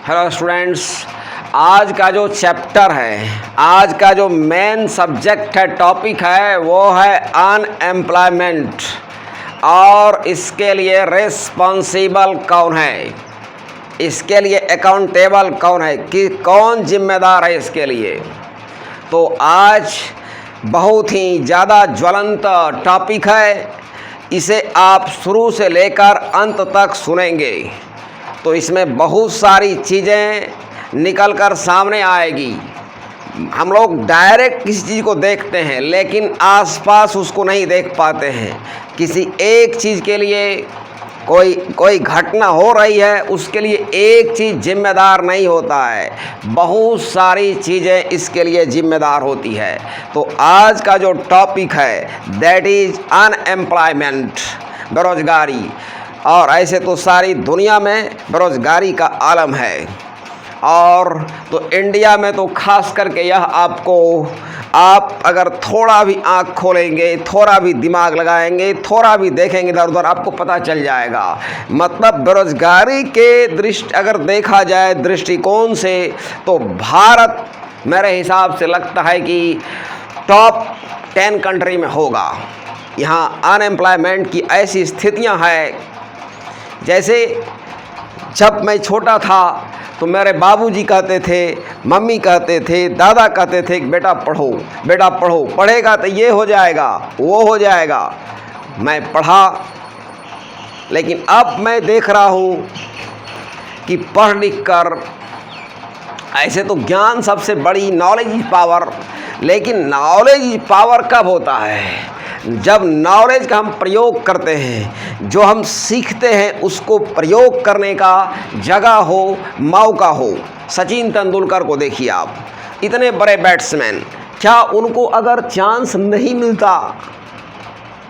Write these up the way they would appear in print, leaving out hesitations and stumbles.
Hello students, आज का जो चैप्टर है, आज का जो मेन सब्जेक्ट है, टॉपिक है, वो है अनएम्प्लॉयमेंट। और इसके लिए रिस्पॉन्सिबल कौन है, इसके लिए अकाउंटेबल कौन है, कि कौन जिम्मेदार है इसके लिए। तो आज बहुत ही ज़्यादा ज्वलंत टॉपिक है, इसे आप शुरू से लेकर अंत तक सुनेंगे तो इसमें बहुत सारी चीज़ें निकल कर सामने आएगी। हम लोग डायरेक्ट किसी चीज़ को देखते हैं लेकिन आसपास उसको नहीं देख पाते हैं। किसी एक चीज़ के लिए कोई घटना हो रही है, उसके लिए एक चीज़ जिम्मेदार नहीं होता है, बहुत सारी चीज़ें इसके लिए जिम्मेदार होती है। तो आज का जो टॉपिक है दैट इज़ अनएम्प्लॉयमेंट, बेरोज़गारी। और ऐसे तो सारी दुनिया में बेरोज़गारी का आलम है, और तो इंडिया में तो खास करके यह आप अगर थोड़ा भी आँख खोलेंगे, थोड़ा भी दिमाग लगाएंगे, थोड़ा भी देखेंगे इधर उधर, आपको पता चल जाएगा। मतलब बेरोज़गारी के अगर देखा जाए दृष्टिकोण से तो भारत मेरे हिसाब से लगता है कि टॉप 10 कंट्री में होगा। यहाँ अनएम्प्लॉयमेंट की ऐसी स्थितियाँ हैं, जैसे जब मैं छोटा था तो मेरे बाबूजी कहते थे, मम्मी कहते थे, दादा कहते थे कि बेटा पढ़ो, बेटा पढ़ो, पढ़ेगा तो ये हो जाएगा, वो हो जाएगा। मैं पढ़ा, लेकिन अब मैं देख रहा हूँ कि पढ़ लिख कर, ऐसे तो ज्ञान सबसे बड़ी, नॉलेज इज पावर, लेकिन नॉलेज इज पावर कब होता है? जब नॉलेज का हम प्रयोग करते हैं, जो हम सीखते हैं उसको प्रयोग करने का जगह हो, मौका हो। सचिन तेंदुलकर को देखिए आप, इतने बड़े बैट्समैन, क्या उनको अगर चांस नहीं मिलता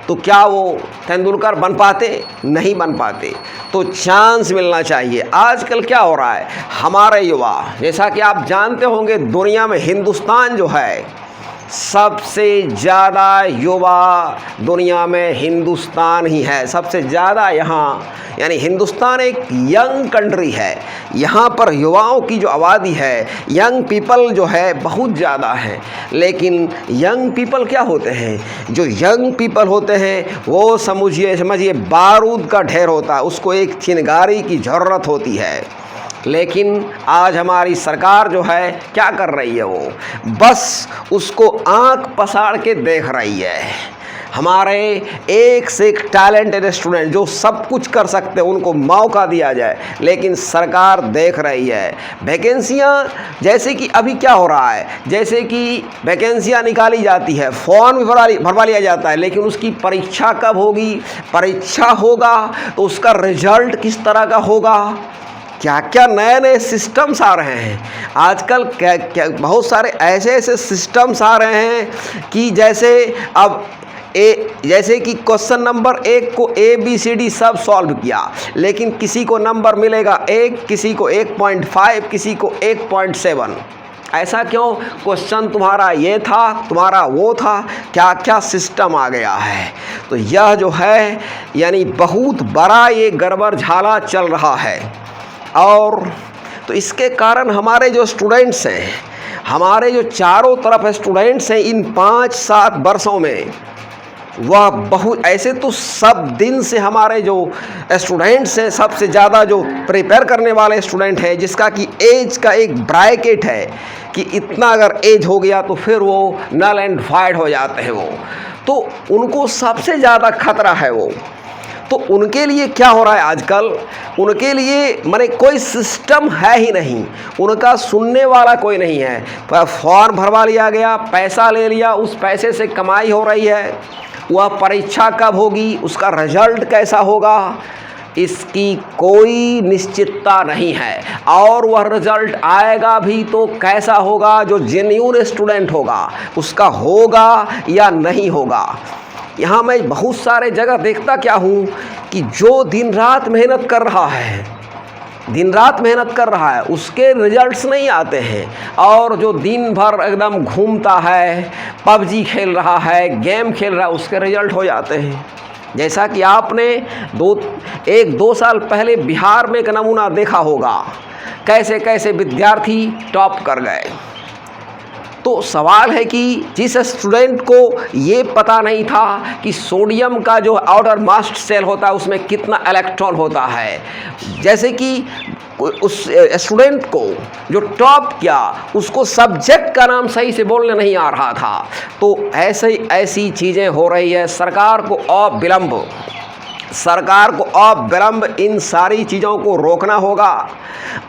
तो क्या वो तेंदुलकर बन पाते? नहीं बन पाते। तो चांस मिलना चाहिए। आजकल क्या हो रहा है, हमारे युवा, जैसा कि आप जानते होंगे, दुनिया में हिंदुस्तान जो है, सबसे ज़्यादा युवा दुनिया में हिंदुस्तान ही है, सबसे ज़्यादा यहाँ, यानी हिंदुस्तान एक यंग कंट्री है। यहाँ पर युवाओं की जो आबादी है, यंग पीपल जो है बहुत ज़्यादा है। लेकिन यंग पीपल क्या होते हैं? जो यंग पीपल होते हैं वो समझिए बारूद का ढेर होता है, उसको एक चिंगारी की ज़रूरत होती है। लेकिन आज हमारी सरकार जो है क्या कर रही है, वो बस उसको आंख पसार के देख रही है। हमारे एक से एक टैलेंटेड स्टूडेंट जो सब कुछ कर सकते हैं उनको मौका दिया जाए, लेकिन सरकार देख रही है। वैकेंसियां, जैसे कि अभी क्या हो रहा है, जैसे कि वैकेंसियां निकाली जाती है, फॉर्म भरवा लिया जाता है, लेकिन उसकी परीक्षा कब होगी? परीक्षा होगा तो उसका रिजल्ट किस तरह का होगा? क्या क्या नए नए सिस्टम्स आ रहे हैं आजकल, क्या बहुत सारे ऐसे सिस्टम्स आ रहे हैं कि जैसे कि क्वेश्चन नंबर 1 को ABCD सब सॉल्व किया, लेकिन किसी को नंबर मिलेगा 1, किसी को 1.5, किसी को 1.7। ऐसा क्यों? क्वेश्चन तुम्हारा ये था, तुम्हारा वो था, क्या क्या सिस्टम आ गया है। तो यह जो है यानी बहुत बड़ा ये गड़बड़ झाला चल रहा है। और तो इसके कारण हमारे जो स्टूडेंट्स हैं, हमारे जो चारों तरफ स्टूडेंट्स हैं, इन 5-7 वर्षों में वह बहुत, ऐसे तो सब दिन से हमारे जो स्टूडेंट्स हैं, सबसे ज़्यादा जो प्रिपेयर करने वाले स्टूडेंट हैं, जिसका कि एज का एक ब्रैकेट है कि इतना अगर एज हो गया तो फिर वो नल एंड वॉइड हो जाते हैं वो, तो उनको सबसे ज़्यादा खतरा है वो। तो उनके लिए क्या हो रहा है आजकल, उनके लिए माने कोई सिस्टम है ही नहीं, उनका सुनने वाला कोई नहीं है। फॉर्म भरवा लिया गया, पैसा ले लिया, उस पैसे से कमाई हो रही है। वह परीक्षा कब होगी, उसका रिजल्ट कैसा होगा, इसकी कोई निश्चितता नहीं है। और वह रिजल्ट आएगा भी तो कैसा होगा, जो जेन्युइन स्टूडेंट होगा उसका होगा या नहीं होगा। यहाँ मैं बहुत सारे जगह देखता क्या हूँ कि जो दिन रात मेहनत कर रहा है, दिन रात मेहनत कर रहा है, उसके रिजल्ट्स नहीं आते हैं। और जो दिन भर एकदम घूमता है, पबजी खेल रहा है, गेम खेल रहा है, उसके रिजल्ट हो जाते हैं। जैसा कि आपने 1-2 साल पहले बिहार में एक नमूना देखा होगा कैसे कैसे विद्यार्थी टॉप कर गए। तो सवाल है कि जिस स्टूडेंट को ये पता नहीं था कि सोडियम का जो आउटर मोस्ट शेल होता है उसमें कितना इलेक्ट्रॉन होता है, जैसे कि उस स्टूडेंट को जो टॉप किया उसको सब्जेक्ट का नाम सही से बोलने नहीं आ रहा था। तो ऐसी चीज़ें हो रही है। सरकार को अविलंब इन सारी चीज़ों को रोकना होगा।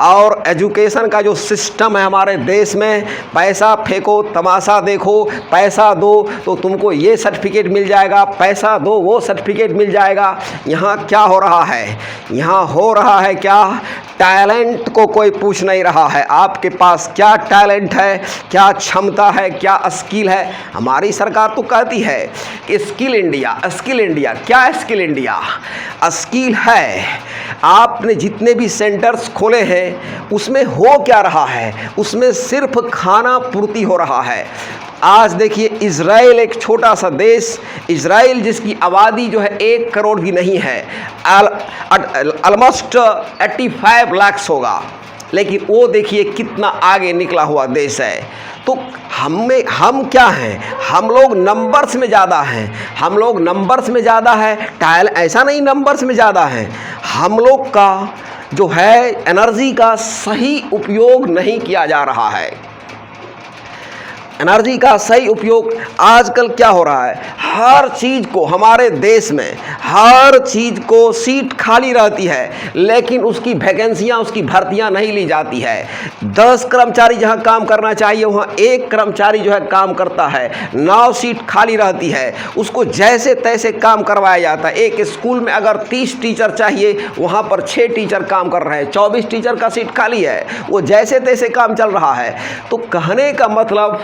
और एजुकेशन का जो सिस्टम है हमारे देश में, पैसा फेंको तमाशा देखो, पैसा दो तो तुमको ये सर्टिफिकेट मिल जाएगा, पैसा दो वो सर्टिफिकेट मिल जाएगा। यहाँ क्या हो रहा है? यहाँ हो रहा है क्या? टैलेंट को कोई पूछ नहीं रहा है। आपके पास क्या टैलेंट है, क्या क्षमता है, क्या स्किल है? हमारी सरकार तो कहती है कि स्किल इंडिया, स्किल इंडिया। क्या स्किल इंडिया? स्किल है आपने जितने भी सेंटर्स खोले हैं उसमें हो क्या रहा है? उसमें सिर्फ खाना पूर्ति हो रहा है। आज देखिए इज़राइल एक छोटा सा देश, इज़राइल जिसकी आबादी जो है 1 करोड़ की नहीं है, ऑलमोस्ट 85 लाख होगा, लेकिन वो देखिए कितना आगे निकला हुआ देश है। तो हम क्या हैं? हम लोग नंबर्स में ज़्यादा हैं, हम लोग नंबर्स में ज़्यादा है। ऐसा नहीं नंबर्स में ज़्यादा हैं, हम लोग का जो है एनर्जी का सही उपयोग नहीं किया जा रहा है। एनर्जी का सही उपयोग आजकल क्या हो रहा है? हर चीज़ को हमारे देश में हर चीज़ को सीट खाली रहती है, लेकिन उसकी वैकेंसियाँ, उसकी भर्तियाँ नहीं ली जाती है। 10 कर्मचारी जहाँ काम करना चाहिए वहाँ 1 कर्मचारी जो है काम करता है। 9 सीट खाली रहती है, उसको जैसे तैसे काम करवाया जाता है। एक स्कूल में अगर 30 टीचर चाहिए वहाँ पर 6 टीचर काम कर रहे हैं, 24 टीचर का सीट खाली है, वो जैसे तैसे काम चल रहा है। तो कहने का मतलब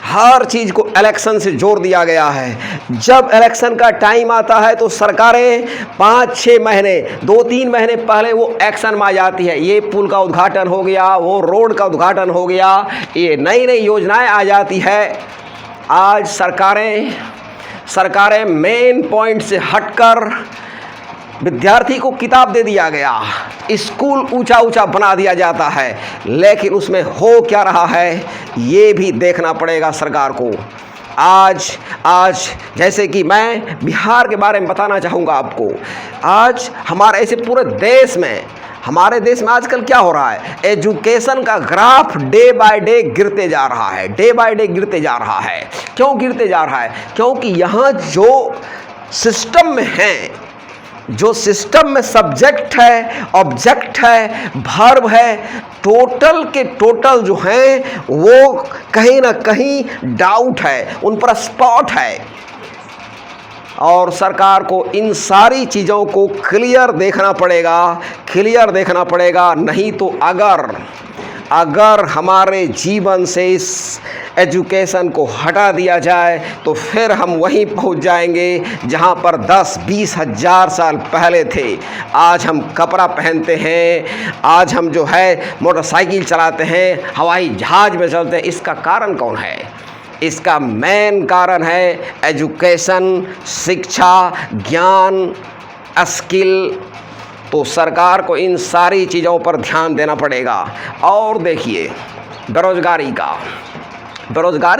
हर चीज़ को इलेक्शन से जोड़ दिया गया है। जब इलेक्शन का टाइम आता है तो सरकारें 5-6 महीने, 2-3 महीने पहले वो एक्शन में आ जाती है। ये पुल का उद्घाटन हो गया, वो रोड का उद्घाटन हो गया, ये नई नई योजनाएं आ जाती है। आज सरकारें मेन पॉइंट से हटकर विद्यार्थी को किताब दे दिया गया, स्कूल ऊंचा ऊंचा बना दिया जाता है, लेकिन उसमें हो क्या रहा है ये भी देखना पड़ेगा सरकार को। आज जैसे कि मैं बिहार के बारे में बताना चाहूँगा आपको। आज हमारे ऐसे पूरे देश में, हमारे देश में आजकल क्या हो रहा है? एजुकेशन का ग्राफ डे बाय डे गिरते जा रहा है, डे बाय डे गिरते जा रहा है। क्यों गिरते जा रहा है? क्योंकि यहाँ जो सिस्टम में है, जो सिस्टम में सब्जेक्ट है, ऑब्जेक्ट है, वर्ब है, टोटल के टोटल जो हैं वो कहीं ना कहीं डाउट है, उन पर स्पॉट है। और सरकार को इन सारी चीज़ों को क्लियर देखना पड़ेगा। नहीं तो अगर हमारे जीवन से इस एजुकेशन को हटा दिया जाए तो फिर हम वहीं पहुंच जाएंगे जहां पर 10-20 हज़ार साल पहले थे। आज हम कपड़ा पहनते हैं, आज हम जो है मोटरसाइकिल चलाते हैं, हवाई जहाज़ में चलते हैं। इसका कारण कौन है? इसका मेन कारण है एजुकेशन, शिक्षा, ज्ञान, स्किल। तो सरकार को इन सारी चीज़ों पर ध्यान देना पड़ेगा। और देखिए बेरोज़गारी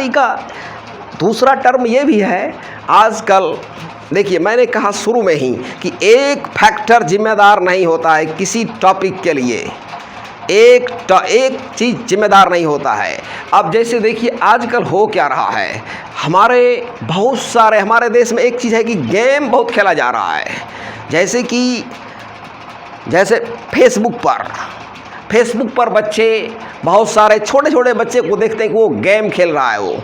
का दूसरा टर्म ये भी है। आजकल देखिए, मैंने कहा शुरू में ही कि एक फैक्टर जिम्मेदार नहीं होता है किसी टॉपिक के लिए, एक चीज़ जिम्मेदार नहीं होता है। अब जैसे देखिए आजकल हो क्या रहा है, हमारे देश में एक चीज़ है कि गेम बहुत खेला जा रहा है। जैसे फेसबुक पर बच्चे, बहुत सारे छोटे छोटे बच्चे को देखते हैं कि वो गेम खेल रहा है। वो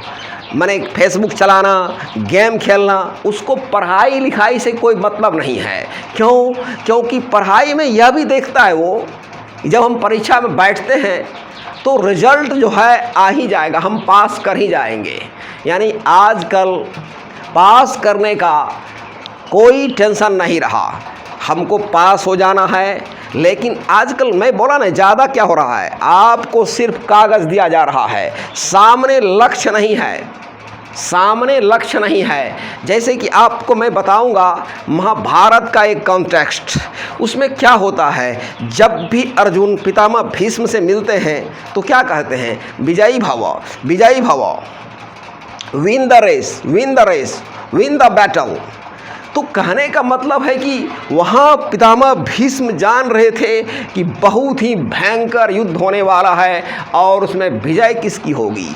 मैंने फेसबुक चलाना, गेम खेलना, उसको पढ़ाई लिखाई से कोई मतलब नहीं है। क्योंकि पढ़ाई में यह भी देखता है वो, जब हम परीक्षा में बैठते हैं तो रिजल्ट जो है आ ही जाएगा, हम पास कर ही जाएंगे। यानी आजकल पास करने का कोई टेंशन नहीं रहा, हमको पास हो जाना है। लेकिन आजकल मैं बोला ना, ज़्यादा क्या हो रहा है, आपको सिर्फ कागज़ दिया जा रहा है, सामने लक्ष्य नहीं है, सामने लक्ष्य नहीं है। जैसे कि आपको मैं बताऊंगा महाभारत का एक कॉन्टेक्स्ट, उसमें क्या होता है, जब भी अर्जुन पितामह भीष्म से मिलते हैं तो क्या कहते हैं, विजयी भव, विजयी भव, win the race, win the race, win the battle. तो कहने का मतलब है कि वहाँ पितामह भीष्म जान रहे थे कि बहुत ही भयंकर युद्ध होने वाला है और उसमें विजय किसकी होगी,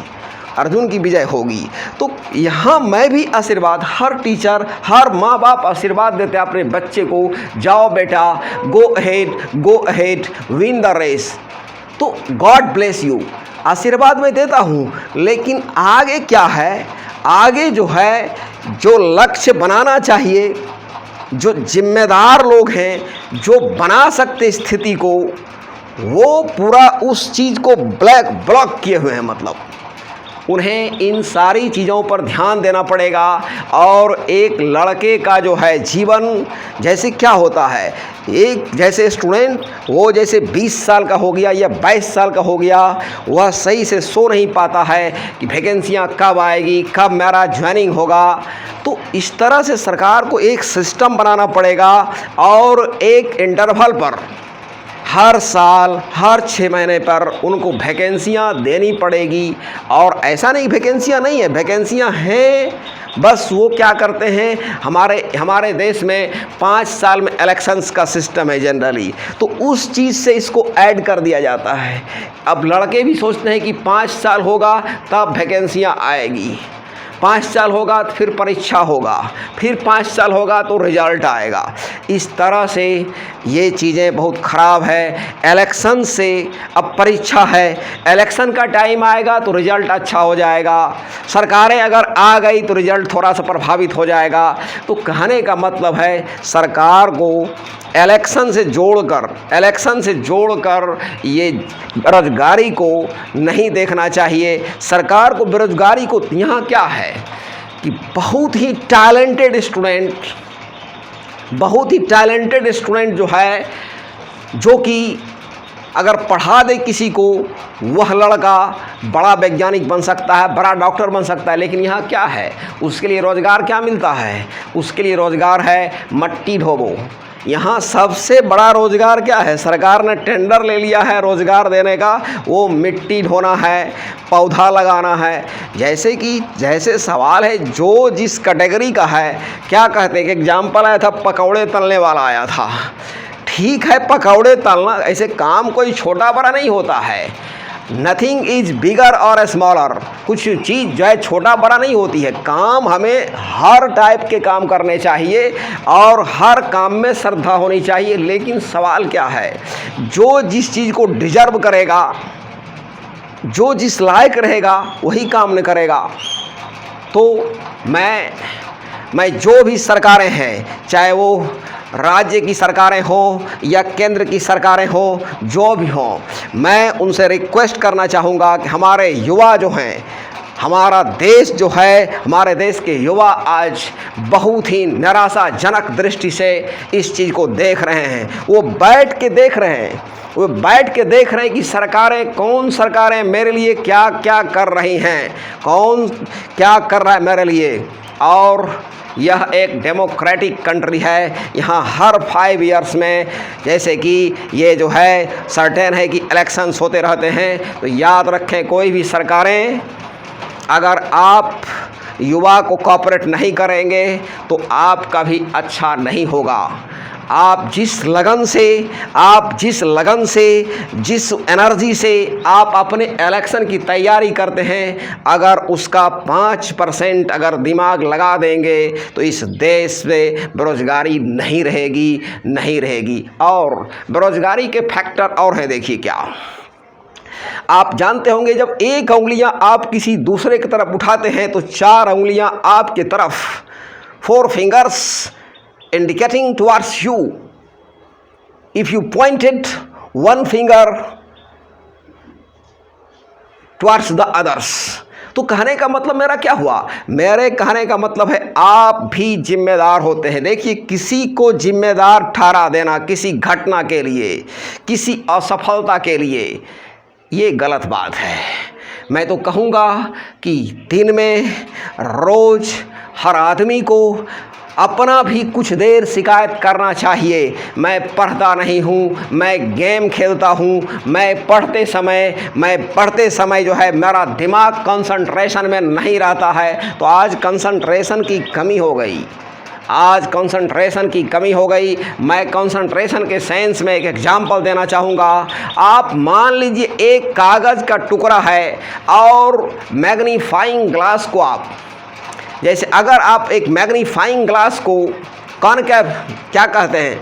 अर्जुन की विजय होगी। तो यहाँ मैं भी आशीर्वाद, हर टीचर, हर माँ बाप आशीर्वाद देते हैं अपने बच्चे को, जाओ बेटा, go ahead, win the race. तो गॉड ब्लेस यू, आशीर्वाद मैं देता हूँ, लेकिन आगे क्या है, आगे जो है, जो लक्ष्य बनाना चाहिए, जो जिम्मेदार लोग हैं, जो बना सकते स्थिति को, वो पूरा उस चीज़ को ब्लॉक किए हुए हैं। मतलब उन्हें इन सारी चीज़ों पर ध्यान देना पड़ेगा। और एक लड़के का जो है जीवन, जैसे क्या होता है, एक जैसे स्टूडेंट वो जैसे 20 साल का हो गया या 22 साल का हो गया, वह सही से सो नहीं पाता है कि वैकेंसियाँ कब आएगी, कब मेरा ज्वाइनिंग होगा। तो इस तरह से सरकार को एक सिस्टम बनाना पड़ेगा और एक इंटरवल पर हर साल, हर 6 महीने पर उनको वैकेंसियाँ देनी पड़ेगी। और ऐसा नहीं वैकेंसियाँ नहीं है, वैकेंसियाँ हैं, बस वो क्या करते हैं, हमारे देश में 5 साल में इलेक्शंस का सिस्टम है जनरली, तो उस चीज़ से इसको ऐड कर दिया जाता है। अब लड़के भी सोचते हैं कि 5 साल होगा तब वैकेंसियाँ आएगी, 5 साल होगा तो फिर परीक्षा होगा, फिर 5 साल होगा तो रिजल्ट आएगा। इस तरह से ये चीज़ें बहुत ख़राब है। इलेक्शन से, अब परीक्षा है, इलेक्शन का टाइम आएगा तो रिजल्ट अच्छा हो जाएगा, सरकारें अगर आ गई तो रिजल्ट थोड़ा सा प्रभावित हो जाएगा। तो कहने का मतलब है सरकार को इलेक्शन से जोड़कर ये बेरोजगारी को नहीं देखना चाहिए। सरकार को बेरोजगारी को, यहाँ क्या है कि बहुत ही टैलेंटेड स्टूडेंट जो है, जो कि अगर पढ़ा दे किसी को, वह लड़का बड़ा वैज्ञानिक बन सकता है, बड़ा डॉक्टर बन सकता है। लेकिन यहाँ क्या है, उसके लिए रोज़गार क्या मिलता है, उसके लिए रोज़गार है मट्टी ढोबो। यहाँ सबसे बड़ा रोज़गार क्या है, सरकार ने टेंडर ले लिया है रोज़गार देने का, वो मिट्टी ढोना है, पौधा लगाना है। जैसे सवाल है, जो जिस कैटेगरी का है, क्या कहते हैं कि एग्जाम्पल आया था, पकौड़े तलने वाला आया था। ठीक है, पकौड़े तलना, ऐसे काम कोई छोटा बड़ा नहीं होता है, नथिंग इज बिगर और स्मॉलर, कुछ चीज़ जो है छोटा बड़ा नहीं होती है। काम हमें हर टाइप के काम करने चाहिए और हर काम में श्रद्धा होनी चाहिए। लेकिन सवाल क्या है, जो जिस चीज़ को डिजर्व करेगा, जो जिस लायक रहेगा, वही काम न करेगा। तो मैं जो भी सरकारें हैं, चाहे वो राज्य की सरकारें हों या केंद्र की सरकारें हों, जो भी हों, मैं उनसे रिक्वेस्ट करना चाहूँगा कि हमारे युवा जो हैं, हमारा देश जो है, हमारे देश के युवा आज बहुत ही निराशाजनक दृष्टि से इस चीज़ को देख रहे हैं। वो बैठ के देख रहे हैं कि कौन सरकारें मेरे लिए क्या क्या कर रही हैं, कौन क्या कर रहा है मेरे लिए। और यह एक डेमोक्रेटिक कंट्री है, यहाँ हर 5 इयर्स में, जैसे कि ये जो है सर्टेन है कि इलेक्शंस होते रहते हैं। तो याद रखें, कोई भी सरकारें, अगर आप युवा को कोऑपरेट नहीं करेंगे तो आपका भी अच्छा नहीं होगा। आप जिस लगन से, जिस एनर्जी से आप अपने इलेक्शन की तैयारी करते हैं, अगर उसका 5% अगर दिमाग लगा देंगे तो इस देश में बेरोजगारी नहीं रहेगी। और बेरोजगारी के फैक्टर और हैं, देखिए क्या आप जानते होंगे, जब एक उंगलियां आप किसी दूसरे की तरफ उठाते हैं तो 4 उंगलियां आपकी तरफ, 4 fingers indicating towards you. If you pointed one finger towards the others, तो कहने का मतलब मेरा क्या हुआ, मेरे कहने का मतलब है आप भी जिम्मेदार होते हैं। देखिए, किसी को जिम्मेदार ठहरा देना किसी घटना के लिए, किसी असफलता के लिए, ये गलत बात है। मैं तो कहूँगा कि दिन में रोज़ हर आदमी को अपना भी कुछ देर शिकायत करना चाहिए। मैं पढ़ता नहीं हूँ, मैं गेम खेलता हूँ, मैं पढ़ते समय जो है मेरा दिमाग कंसंट्रेशन में नहीं रहता है। तो आज कंसंट्रेशन की कमी हो गई, मैं कंसंट्रेशन के सेंस में एक एग्जाम्पल देना चाहूँगा। आप मान लीजिए एक कागज़ का टुकड़ा है और मैग्नीफाइंग ग्लास को जैसे अगर आप एक मैग्नीफाइंग ग्लास को क्या कहते हैं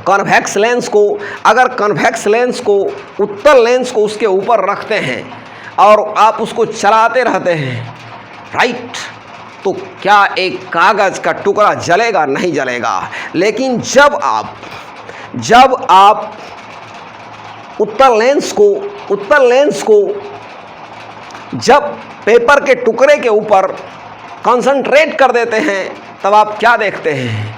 कॉन्वेक्स लेंस को, अगर कॉन्वेक्स लेंस को उत्तल लेंस को उसके ऊपर रखते हैं और आप उसको चलाते रहते हैं, राइट, तो क्या एक कागज़ का टुकड़ा जलेगा? नहीं जलेगा। लेकिन जब आप उत्तल लेंस को जब पेपर के टुकड़े के ऊपर कंसंट्रेट कर देते हैं, तब आप क्या देखते हैं?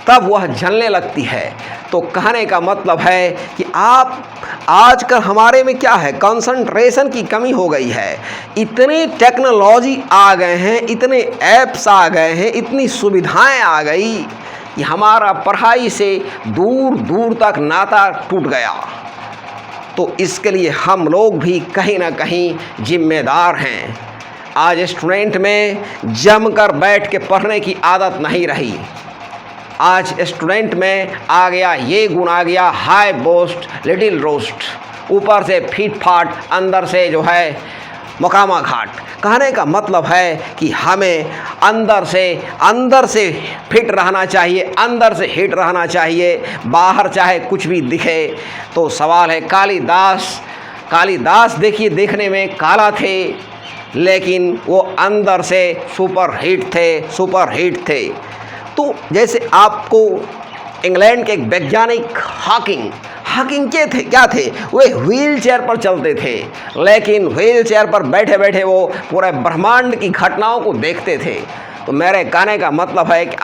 तब वह जलने लगती है। तो कहने का मतलब है कि आजकल हमारे में क्या है, कंसंट्रेशन की कमी हो गई है। इतनी टेक्नोलॉजी आ गए हैं, इतने ऐप्स आ गए हैं, इतनी सुविधाएं आ गई कि हमारा पढ़ाई से दूर दूर तक नाता टूट गया। तो इसके लिए हम लोग भी कहीं ना कहीं जिम्मेदार हैं। आज स्टूडेंट में जमकर बैठ के पढ़ने की आदत नहीं रही। आज स्टूडेंट में आ गया ये गुण आ गया, हाई बोस्ट लिटिल रोस्ट, ऊपर से फीट फाट, अंदर से जो है मकामा घाट। कहने का मतलब है कि हमें अंदर से फिट रहना चाहिए, अंदर से हिट रहना चाहिए। बाहर चाहे कुछ भी दिखे। तो सवाल है, कालिदास देखिए देखने में काला थे, लेकिन वो अंदर से सुपर हिट थे। तो जैसे आपको इंग्लैंड के एक वैज्ञानिक हॉकिंग क्या थे, वे व्हील चेयर पर चलते थे, लेकिन व्हील चेयर पर बैठे बैठे वो पूरे ब्रह्मांड की घटनाओं को देखते थे। तो मेरे कहने का मतलब है कि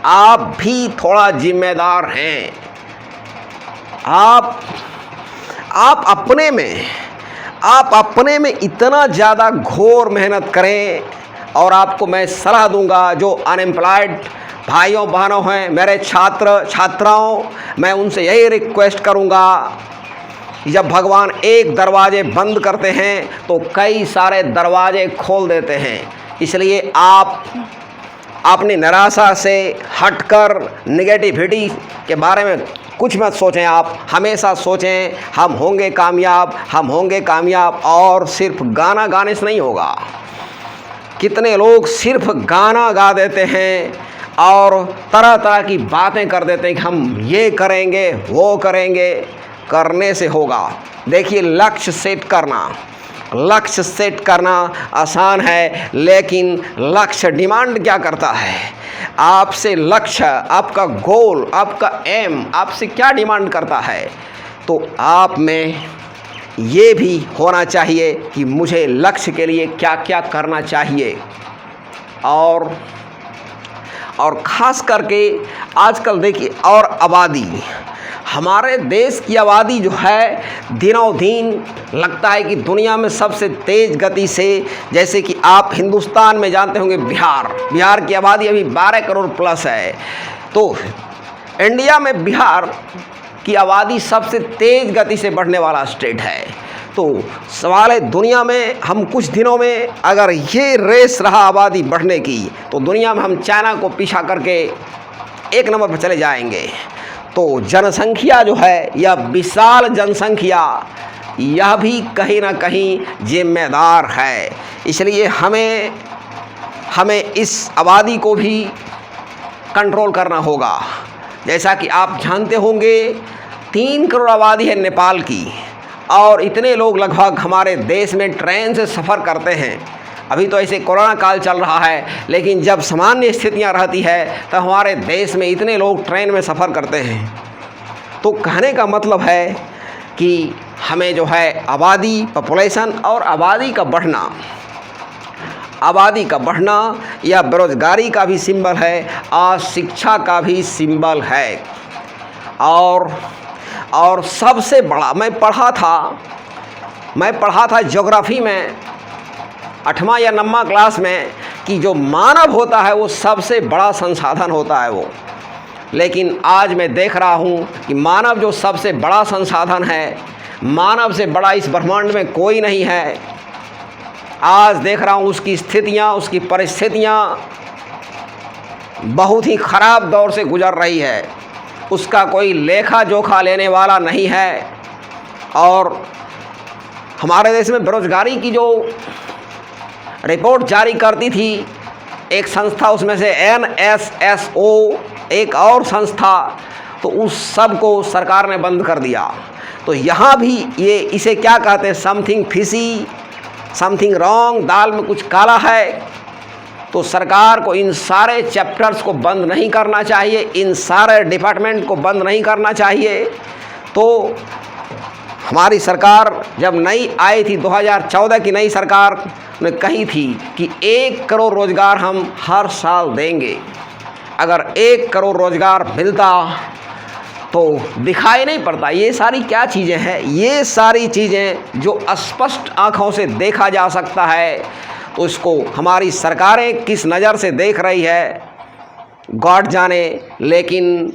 आप भी थोड़ा जिम्मेदार हैं। आप अपने में इतना ज़्यादा घोर मेहनत करें। और आपको मैं सलाह दूंगा, जो अनएम्प्लॉयड भाइयों बहनों हैं, मेरे छात्राओं, मैं उनसे यही रिक्वेस्ट करूंगा, जब भगवान एक दरवाजे बंद करते हैं तो कई सारे दरवाजे खोल देते हैं। इसलिए आप अपनी निराशा से हटकर नेगेटिविटी के बारे में कुछ मत सोचें। आप हमेशा सोचें हम होंगे कामयाब। और सिर्फ गाना गाने से नहीं होगा। कितने लोग सिर्फ गाना गा देते हैं और तरह तरह की बातें कर देते हैं कि हम ये करेंगे वो करेंगे। करने से होगा। देखिए, लक्ष्य सेट करना आसान है, लेकिन लक्ष्य डिमांड क्या करता है आपसे? लक्ष्य, आपका गोल, आपका एम आपसे क्या डिमांड करता है? तो आप में ये भी होना चाहिए कि मुझे लक्ष्य के लिए क्या क्या करना चाहिए। और ख़ास करके आजकल देखिए, और आबादी, हमारे देश की आबादी जो है दिनों दिन लगता है कि दुनिया में सबसे तेज़ गति से, जैसे कि आप हिंदुस्तान में जानते होंगे बिहार की आबादी अभी 12 करोड़ प्लस है। तो इंडिया में बिहार की आबादी सबसे तेज़ गति से बढ़ने वाला स्टेट है। तो सवाल है, दुनिया में हम कुछ दिनों में अगर ये रेस रहा आबादी बढ़ने की, तो दुनिया में हम चाइना को पीछा करके 1 नंबर पर चले जाएंगे। तो जनसंख्या जो है, यह विशाल जनसंख्या, यह भी कहीं ना कहीं जिम्मेदार है। इसलिए हमें इस आबादी को भी कंट्रोल करना होगा। जैसा कि आप जानते होंगे 3 करोड़ आबादी है नेपाल की, और इतने लोग लगभग हमारे देश में ट्रेन से सफ़र करते हैं। अभी तो ऐसे कोरोना काल चल रहा है, लेकिन जब सामान्य स्थितियां रहती है तो हमारे देश में इतने लोग ट्रेन में सफ़र करते हैं। तो कहने का मतलब है कि हमें जो है पॉपुलेशन और आबादी का बढ़ना यह बेरोजगारी का भी सिंबल है, अशिक्षा का भी सिंबल है। और सबसे बड़ा, मैं पढ़ा था मैं पढ़ा था ज्योग्राफी में 8वां या 9वां क्लास में कि जो मानव होता है वो सबसे बड़ा संसाधन होता है वो। लेकिन आज मैं देख रहा हूँ कि मानव जो सबसे बड़ा संसाधन है, मानव से बड़ा इस ब्रह्मांड में कोई नहीं है। आज देख रहा हूँ उसकी स्थितियाँ, उसकी परिस्थितियाँ बहुत ही ख़राब दौर से गुजर रही है। उसका कोई लेखा जोखा लेने वाला नहीं है। और हमारे देश में बेरोजगारी की जो रिपोर्ट जारी करती थी एक संस्था, उसमें से NSSO एक और संस्था, तो उस सब को सरकार ने बंद कर दिया। तो यहाँ भी ये इसे क्या कहते हैं, समथिंग फिशी, समथिंग रॉन्ग, दाल में कुछ काला है। तो सरकार को इन सारे चैप्टर्स को बंद नहीं करना चाहिए, इन सारे डिपार्टमेंट को बंद नहीं करना चाहिए। तो हमारी सरकार जब नई आई थी, 2014 की नई सरकार ने कही थी कि 1 करोड़ रोज़गार हम हर साल देंगे। अगर 1 करोड़ रोज़गार मिलता तो दिखाई नहीं पड़ता। ये सारी क्या चीज़ें हैं, ये सारी चीज़ें जो स्पष्ट आँखों से देखा जा सकता है, तो इसको हमारी सरकारें किस नज़र से देख रही है गॉड जाने। लेकिन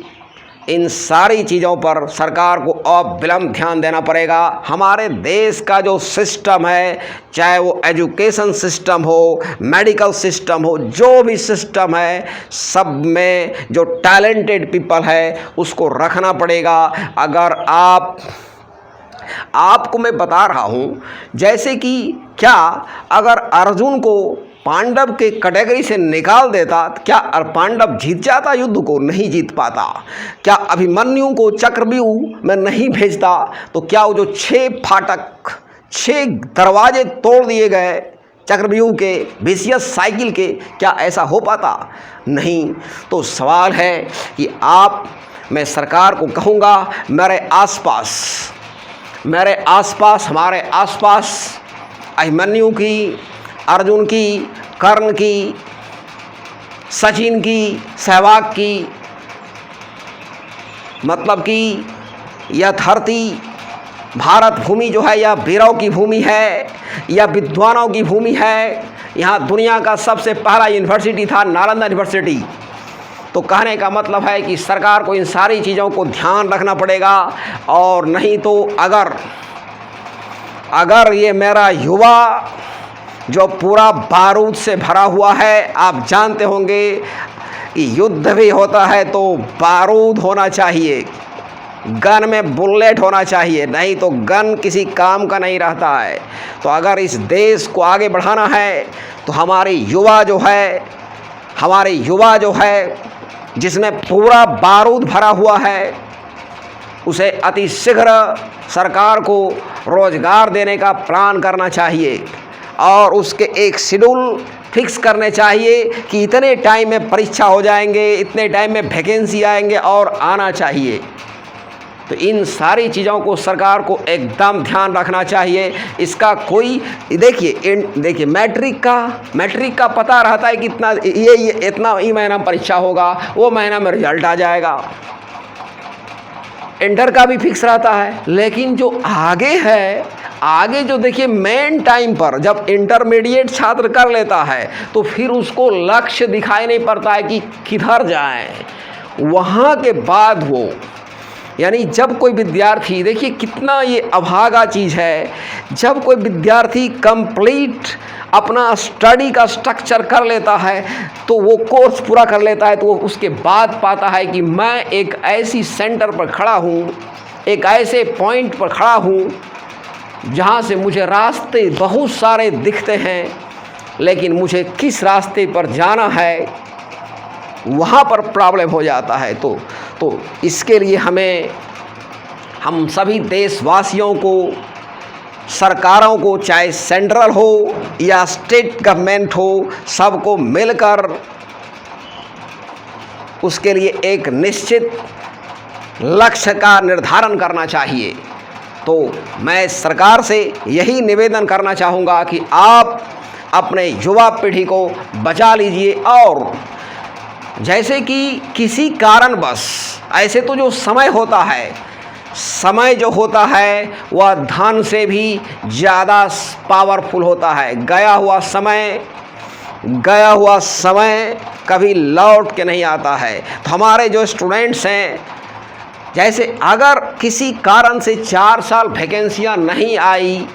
इन सारी चीज़ों पर सरकार को अविलंब ध्यान देना पड़ेगा। हमारे देश का जो सिस्टम है, चाहे वो एजुकेशन सिस्टम हो, मेडिकल सिस्टम हो, जो भी सिस्टम है, सब में जो टैलेंटेड पीपल है उसको रखना पड़ेगा। अगर आपको मैं बता रहा हूँ, जैसे कि क्या अगर अर्जुन को पांडव के कैटेगरी से निकाल देता, क्या पांडव जीत जाता युद्ध को? नहीं जीत पाता। क्या अभिमन्यु को चक्रव्यूह में नहीं भेजता, तो क्या वो जो 6 फाटक, 6 दरवाजे तोड़ दिए गए चक्रव्यूह के, विशियस साइकिल के, क्या ऐसा हो पाता? नहीं। तो सवाल है कि मैं सरकार को कहूँगा, मेरे आसपास, हमारे आसपास अभिमन्यु की, अर्जुन की, कर्ण की, सचिन की, सहवाग की, मतलब कि यह धरती भारत भूमि जो है, यह वीरों की भूमि है, यह विद्वानों की भूमि है। यहाँ दुनिया का सबसे पहला यूनिवर्सिटी था नालंदा यूनिवर्सिटी। तो कहने का मतलब है कि सरकार को इन सारी चीज़ों को ध्यान रखना पड़ेगा। और नहीं तो अगर ये मेरा युवा जो पूरा बारूद से भरा हुआ है, आप जानते होंगे कि युद्ध भी होता है तो बारूद होना चाहिए, गन में बुलेट होना चाहिए, नहीं तो गन किसी काम का नहीं रहता है। तो अगर इस देश को आगे बढ़ाना है तो हमारे युवा जो है जिसमें पूरा बारूद भरा हुआ है, उसे अति शीघ्र सरकार को रोज़गार देने का प्लान करना चाहिए और उसके एक शेड्यूल फिक्स करने चाहिए कि इतने टाइम में परीक्षा हो जाएंगे, इतने टाइम में वैकेंसी आएंगे और आना चाहिए। तो इन सारी चीज़ों को सरकार को एकदम ध्यान रखना चाहिए। इसका कोई देखिए मैट्रिक का पता रहता है कि इतना ही महीना में परीक्षा होगा, वो महीना में रिजल्ट आ जाएगा। इंटर का भी फिक्स रहता है, लेकिन जो आगे जो देखिए मेन टाइम पर जब इंटरमीडिएट छात्र कर लेता है तो फिर उसको लक्ष्य दिखाई नहीं पड़ता है कि किधर जाए। वहाँ के बाद वो यानी जब कोई विद्यार्थी, देखिए कितना ये अभागा चीज़ है, जब कोई विद्यार्थी कंप्लीट अपना स्टडी का स्ट्रक्चर कर लेता है तो वो कोर्स पूरा कर लेता है, तो वो उसके बाद पाता है कि मैं एक ऐसी सेंटर पर खड़ा हूँ, एक ऐसे पॉइंट पर खड़ा हूँ जहाँ से मुझे रास्ते बहुत सारे दिखते हैं, लेकिन मुझे किस रास्ते पर जाना है वहाँ पर प्रॉब्लम हो जाता है। तो इसके लिए हम सभी देशवासियों को, सरकारों को, चाहे सेंट्रल हो या स्टेट गवर्नमेंट हो, सबको मिलकर उसके लिए एक निश्चित लक्ष्य का निर्धारण करना चाहिए। तो मैं सरकार से यही निवेदन करना चाहूँगा कि आप अपने युवा पीढ़ी को बचा लीजिए। और जैसे कि किसी कारणवश, ऐसे तो जो समय होता है, समय जो होता है वह धन से भी ज़्यादा पावरफुल होता है। गया हुआ समय कभी लौट के नहीं आता है। तो हमारे जो स्टूडेंट्स हैं, जैसे अगर किसी कारण से 4 साल वैकेंसियाँ नहीं आई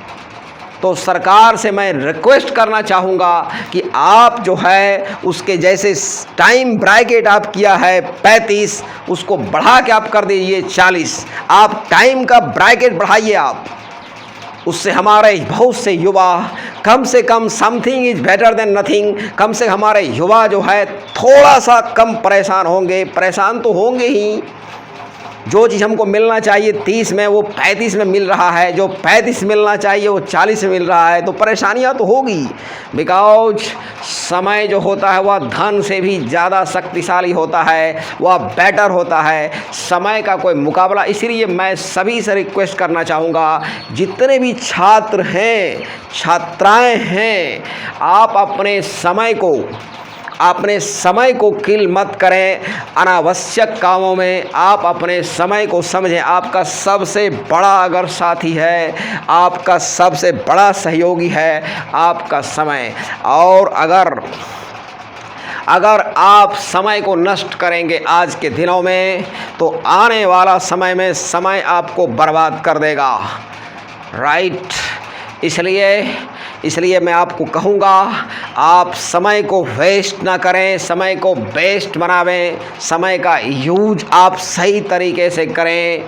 तो सरकार से मैं रिक्वेस्ट करना चाहूँगा कि आप जो है उसके जैसे टाइम ब्रैकेट आप किया है 35, उसको बढ़ा के आप कर दीजिए 40। आप टाइम का ब्रैकेट बढ़ाइए आप। उससे हमारे बहुत से युवा कम से कम something is better than nothing, कम से हमारे युवा जो है थोड़ा सा कम परेशान होंगे। परेशान तो होंगे ही। जो चीज़ हमको मिलना चाहिए 30 में वो 35 में मिल रहा है, जो 35 मिलना चाहिए वो 40 में मिल रहा है, तो परेशानियां तो होगी। बिकॉज समय जो होता है वह धन से भी ज़्यादा शक्तिशाली होता है, वह बेटर होता है। समय का कोई मुकाबला। इसलिए मैं सभी से रिक्वेस्ट करना चाहूँगा, जितने भी छात्र हैं, छात्राएँ हैं, आप अपने समय को किल मत करें अनावश्यक कामों में। आप अपने समय को समझें। आपका सबसे बड़ा अगर साथी है, आपका सबसे बड़ा सहयोगी है आपका समय। और अगर आप समय को नष्ट करेंगे आज के दिनों में, तो आने वाला समय में समय आपको बर्बाद कर देगा। राइट। इसलिए मैं आपको कहूँगा, आप समय को वेस्ट ना करें, समय को बेस्ट बनावें, समय का यूज आप सही तरीके से करें।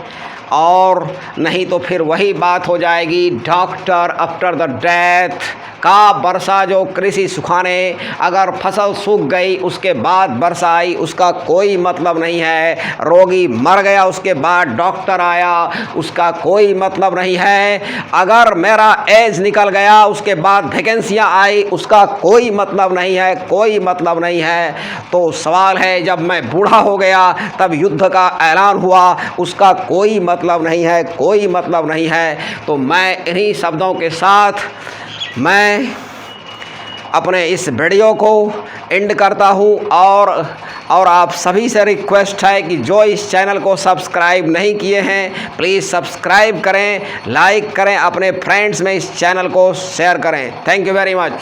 और नहीं तो फिर वही बात हो जाएगी, डॉक्टर आफ्टर द डेथ का वर्षा जो कृषि सुखाने। अगर फसल सूख गई उसके बाद वर्षा आई, उसका कोई मतलब नहीं है। रोगी मर गया उसके बाद डॉक्टर आया, उसका कोई मतलब नहीं है। अगर मेरा एज निकल गया उसके बाद वैकेंसियाँ आई, उसका कोई मतलब नहीं है। तो सवाल है, जब मैं बूढ़ा हो गया तब युद्ध का ऐलान हुआ, उसका कोई मतलब नहीं है। तो मैं इन्हीं शब्दों के साथ मैं अपने इस वीडियो को एंड करता हूँ। और आप सभी से रिक्वेस्ट है कि जो इस चैनल को सब्सक्राइब नहीं किए हैं, प्लीज़ सब्सक्राइब करें, लाइक करें, अपने फ्रेंड्स में इस चैनल को शेयर करें। Thank you very much.